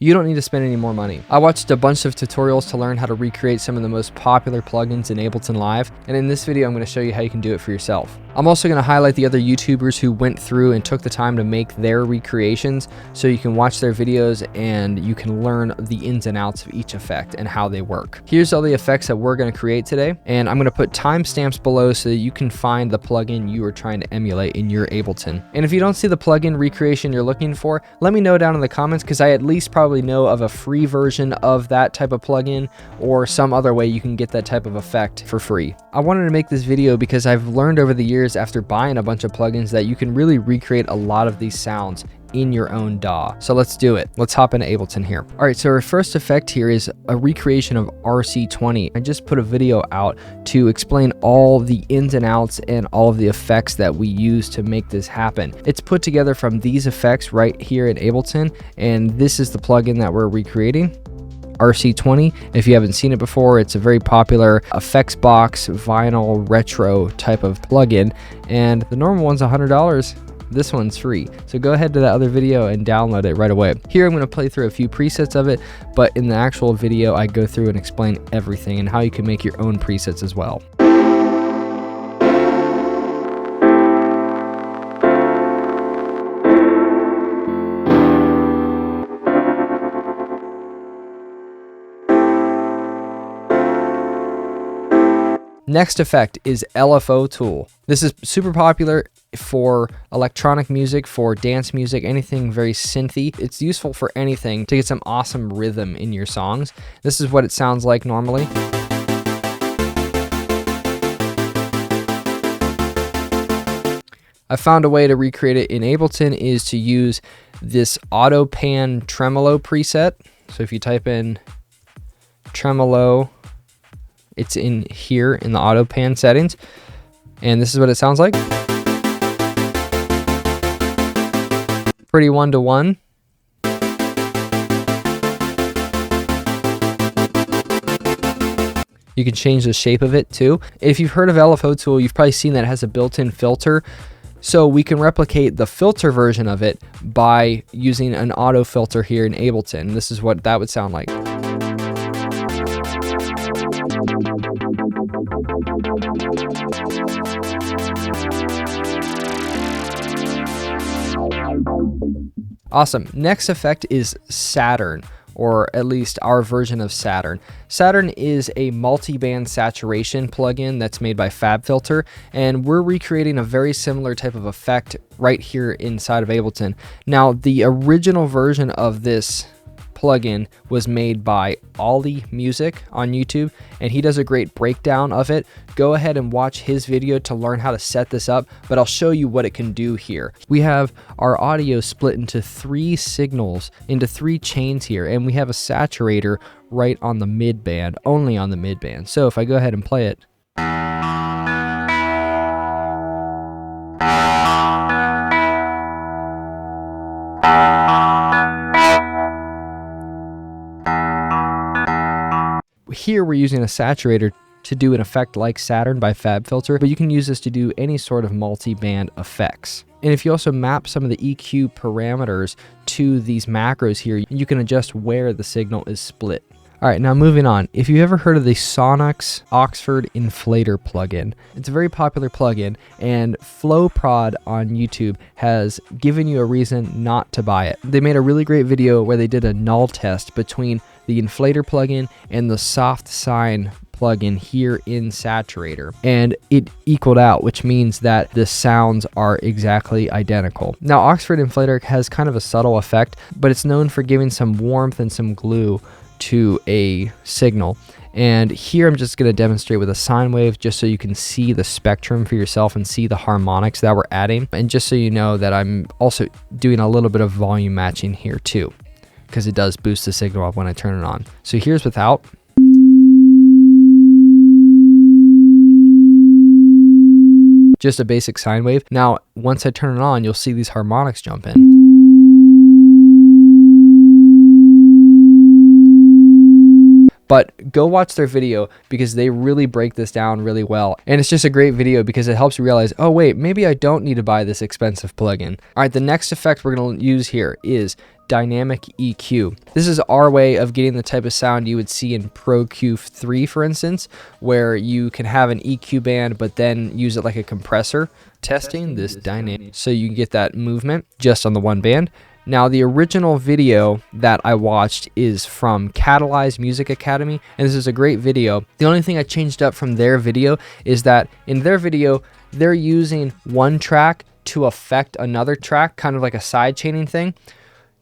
you don't need to spend any more money. I watched a bunch of tutorials to learn how to recreate some of the most popular plugins in Ableton Live, and in this video I'm going to show you how you can do it for yourself. I'm also going to highlight the other YouTubers who went through and took the time to make their recreations, so you can watch their videos and you can learn the ins and outs of each effect and how they work. Here's all the effects that we're going to create today, and I'm going to put timestamps below so that you can find the plugin you are trying to emulate in your Ableton. And if you don't see the plugin recreation you're looking for, let me know down in the comments, because I at least probably know of a free version of that type of plugin or some other way you can get that type of effect for free. I wanted to make this video because I've learned over the years after buying a bunch of plugins that you can really recreate a lot of these sounds in your own DAW. So let's do it. Let's hop into Ableton here. All right, so our first effect here is a recreation of RC20. I just put a video out to explain all the ins and outs and all of the effects that we use to make this happen. It's put together from these effects right here in Ableton, and this is the plugin that we're recreating. RC20. If you haven't seen it before, it's a very popular effects box vinyl retro type of plugin, and the normal one's $100. This one's free. So go ahead to that other video and download it right away. Here I'm going to play through a few presets of it, but in the actual video I go through and explain everything and how you can make your own presets as well. Next effect is LFOTool. This is super popular for electronic music, for dance music, anything very synthy. It's useful for anything to get some awesome rhythm in your songs. This is what it sounds like normally. I found a way to recreate it in Ableton is to use this auto pan tremolo preset. So if you type in tremolo, it's in here in the auto pan settings, and this is what it sounds like. Pretty one-to-one. You can change the shape of it too. If you've heard of LFOTool, you've probably seen that it has a built-in filter. So we can replicate the filter version of it by using an auto filter here in Ableton. This is what that would sound like. Awesome. Next effect is Saturn, or at least our version of Saturn. Saturn is a multiband saturation plugin that's made by FabFilter, and we're recreating a very similar type of effect right here inside of Ableton. Now, the original version of this plugin was made by Ollie Music on YouTube, and he does a great breakdown of it. Go ahead and watch his video to learn how to set this up, but I'll show you what it can do here. We have our audio split into 3 signals, into 3 chains here, and we have a saturator right on the mid band, only on the mid band. So if I go ahead and play it, here we're using a saturator to do an effect like Saturn by FabFilter, but you can use this to do any sort of multi-band effects. And if you also map some of the EQ parameters to these macros here, you can adjust where the signal is split. All right, now moving on. If you ever heard of the Sonnox Oxford Inflator plugin, it's a very popular plugin, and FlowProd on YouTube has given you a reason not to buy it. They made a really great video where they did a null test between the Inflator plugin and the Soft Sine plugin here in Saturator, and it equaled out, which means that the sounds are exactly identical. Now, Oxford Inflator has kind of a subtle effect, but it's known for giving some warmth and some glue to a signal. And here I'm just going to demonstrate with a sine wave just so you can see the spectrum for yourself and see the harmonics that we're adding. And just so you know that I'm also doing a little bit of volume matching here too, because it does boost the signal up when I turn it on. So here's without. Just a basic sine wave. Now, once I turn it on, you'll see these harmonics jump in. But go watch their video because they really break this down really well. And it's just a great video because it helps you realize, oh wait, maybe I don't need to buy this expensive plugin. All right, the next effect we're gonna use here is dynamic EQ. This is our way of getting the type of sound you would see in Pro Q3, for instance, where you can have an EQ band but then use it like a compressor. Testing this dynamic, so you get that movement just on the one band. Now, the original video that I watched is from Catalyze Music Academy, and this is a great video. The only thing I changed up from their video is that in their video, they're using one track to affect another track, kind of like a side chaining thing.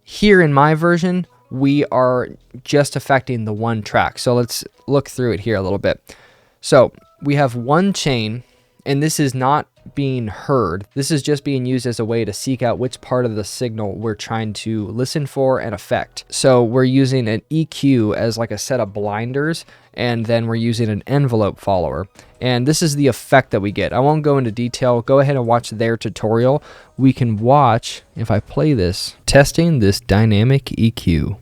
Here in my version, we are just affecting the one track. So let's look through it here a little bit. So we have one chain, and this is not being heard. This is just being used as a way to seek out which part of the signal we're trying to listen for and affect. So we're using an EQ as like a set of blinders, and then we're using an envelope follower. And this is the effect that we get. I won't go into detail. Go ahead and watch their tutorial. We can watch, if I play this, testing this dynamic EQ.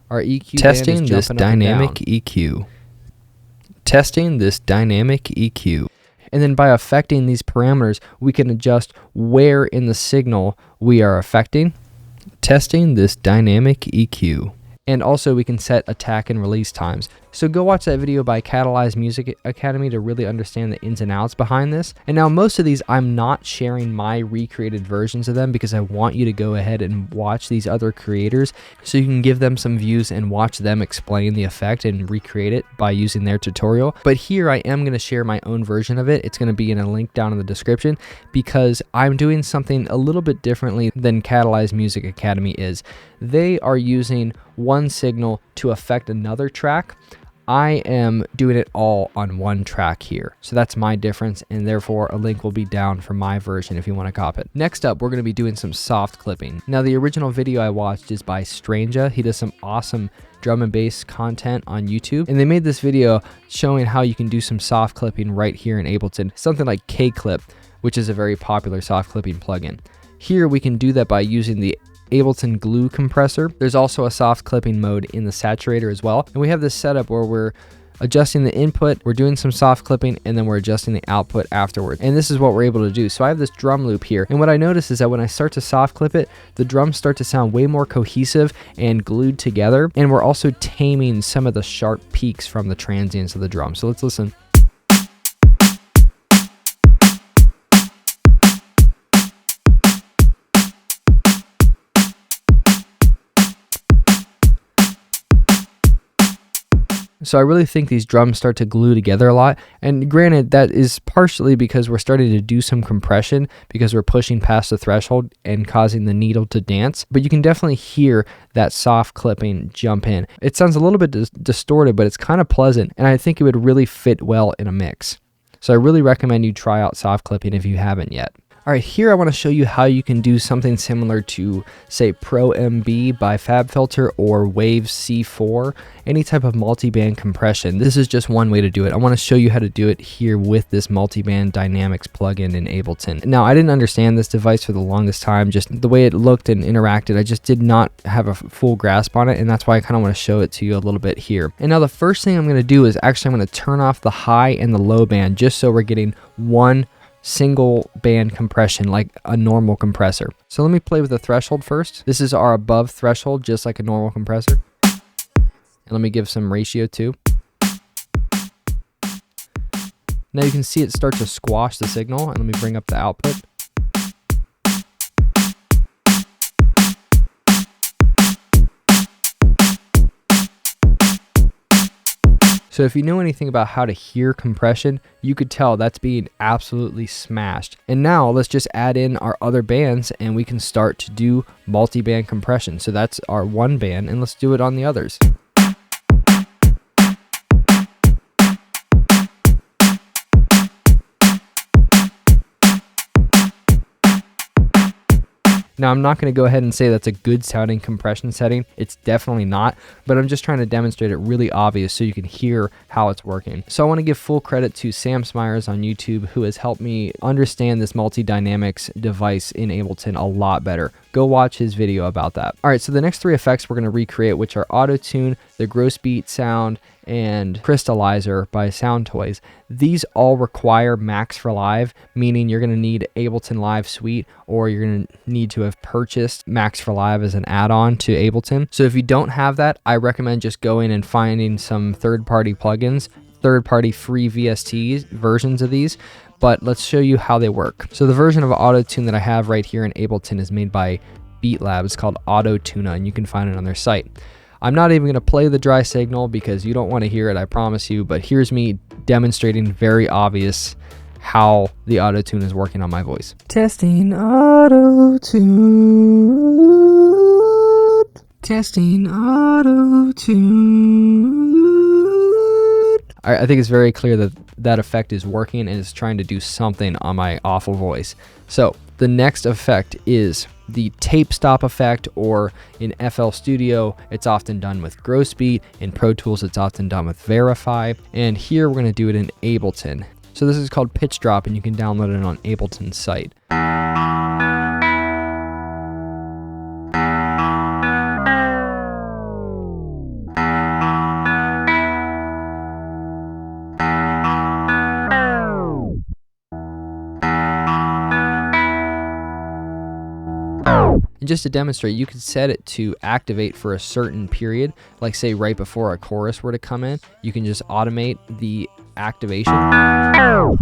Our EQ testing this dynamic EQ. Testing this dynamic EQ. And then by affecting these parameters, we can adjust where in the signal we are affecting. Testing this dynamic EQ. And also we can set attack and release times. So go watch that video by Catalyze Music Academy to really understand the ins and outs behind this. And now most of these, I'm not sharing my recreated versions of them because I want you to go ahead and watch these other creators so you can give them some views and watch them explain the effect and recreate it by using their tutorial. But here I am going to share my own version of it. It's going to be in a link down in the description because I'm doing something a little bit differently than Catalyze Music Academy is. They are using one signal to affect another track. I am doing it all on one track here. So that's my difference, and therefore a link will be down for my version if you want to copy it. Next up, we're going to be doing some soft clipping. Now, the original video I watched is by STRANJAH. He does some awesome drum and bass content on YouTube, and they made this video showing how you can do some soft clipping right here in Ableton, something like KClip, which is a very popular soft clipping plugin. Here we can do that by using the Ableton glue compressor. There's also a soft clipping mode in the saturator as well. And we have this setup where we're adjusting the input, we're doing some soft clipping, and then we're adjusting the output afterward. And this is what we're able to do. So I have this drum loop here. And what I notice is that when I start to soft clip it, the drums start to sound way more cohesive and glued together. And we're also taming some of the sharp peaks from the transients of the drum. So let's listen. So I really think these drums start to glue together a lot. And granted, that is partially because we're starting to do some compression because we're pushing past the threshold and causing the needle to dance. But you can definitely hear that soft clipping jump in. It sounds a little bit distorted, but it's kind of pleasant. And I think it would really fit well in a mix. So I really recommend you try out soft clipping if you haven't yet. All right, here I want to show you how you can do something similar to, say, Pro MB by FabFilter or Wave C4, any type of multiband compression. This is just one way to do it. I want to show you how to do it here with this Multiband Dynamics plugin in Ableton. Now, I didn't understand this device for the longest time, just the way it looked and interacted. I just did not have a full grasp on it, and that's why I kind of want to show it to you a little bit here. And now the first thing I'm going to do is actually I'm going to turn off the high and the low band just so we're getting one single band compression like a normal compressor. So let me play with the threshold first. This is our above threshold, just like a normal compressor. And let me give some ratio too. Now you can see it start to squash the signal, and let me bring up the output. So if you know anything about how to hear compression, you could tell that's being absolutely smashed. And now let's just add in our other bands and we can start to do multi-band compression. So that's our one band, and let's do it on the others. Now, I'm not going to go ahead and say that's a good sounding compression setting. It's definitely not, but I'm just trying to demonstrate it really obvious so you can hear how it's working. So I want to give full credit to Sam Smyers on YouTube, who has helped me understand this multi-dynamics device in Ableton a lot better. Go watch his video about that. All right, so the next three effects we're going to recreate, which are Autotune, the gross beat sound, and Crystallizer by Soundtoys. These all require Max for Live, meaning you're going to need Ableton Live Suite, or you're going to need to have purchased Max for Live as an add-on to Ableton. So if you don't have that, I recommend just going and finding some third-party plugins, third-party free VST versions of these. But let's show you how they work. So the version of Autotune that I have right here in Ableton is made by Beatlab. It's called Autotuna, and you can find it on their site. I'm not even going to play the dry signal because you don't want to hear it, I promise you, but here's me demonstrating very obvious how the Autotune is working on my voice. Testing Autotune. Testing Autotune. I think it's very clear that that effect is working and is trying to do something on my awful voice. So the next effect is the tape stop effect, or in FL Studio, it's often done with Gross Beat. In Pro Tools, it's often done with Verify. And here we're going to do it in Ableton. So this is called Pitch Drop, and you can download it on Ableton's site. And just to demonstrate, you could set it to activate for a certain period, like say right before a chorus were to come in. You can just automate the activation and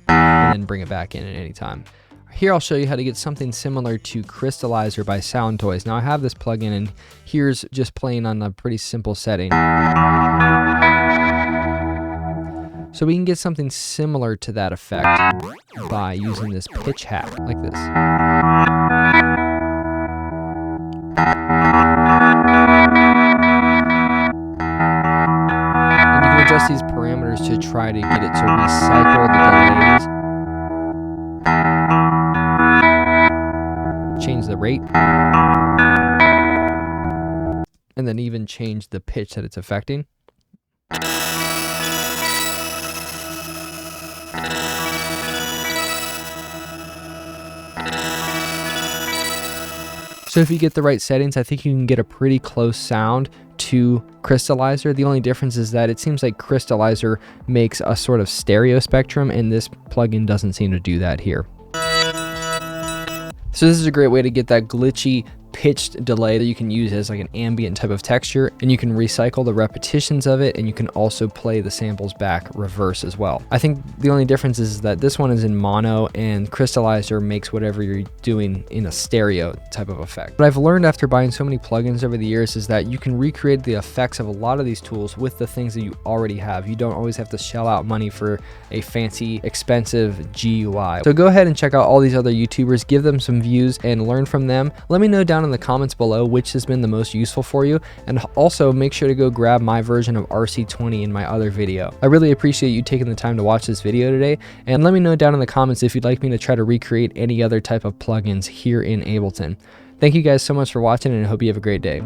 then bring it back in at any time. Here I'll show you how to get something similar to Crystallizer by Soundtoys. Now I have this plugin, and here's just playing on a pretty simple setting. So we can get something similar to that effect by using this pitch hack like this. And you can adjust these parameters to try to get it to recycle the delays, change the rate, and then even change the pitch that it's affecting. So if you get the right settings, I think you can get a pretty close sound to Crystallizer. The only difference is that it seems like Crystallizer makes a sort of stereo spectrum, and this plugin doesn't seem to do that here. So this is a great way to get that glitchy pitched delay that you can use as like an ambient type of texture, and you can recycle the repetitions of it, and you can also play the samples back reverse as well. I think the only difference is that this one is in mono, and Crystallizer makes whatever you're doing in a stereo type of effect. What I've learned after buying so many plugins over the years is that you can recreate the effects of a lot of these tools with the things that you already have. You don't always have to shell out money for a fancy, expensive GUI. So go ahead and check out all these other YouTubers, give them some views and learn from them. Let me know down in the comments below which has been the most useful for you, and also make sure to go grab my version of RC20 in my other video. I really appreciate you taking the time to watch this video today, and let me know down in the comments if you'd like me to try to recreate any other type of plugins here in Ableton. Thank you guys so much for watching, and I hope you have a great day.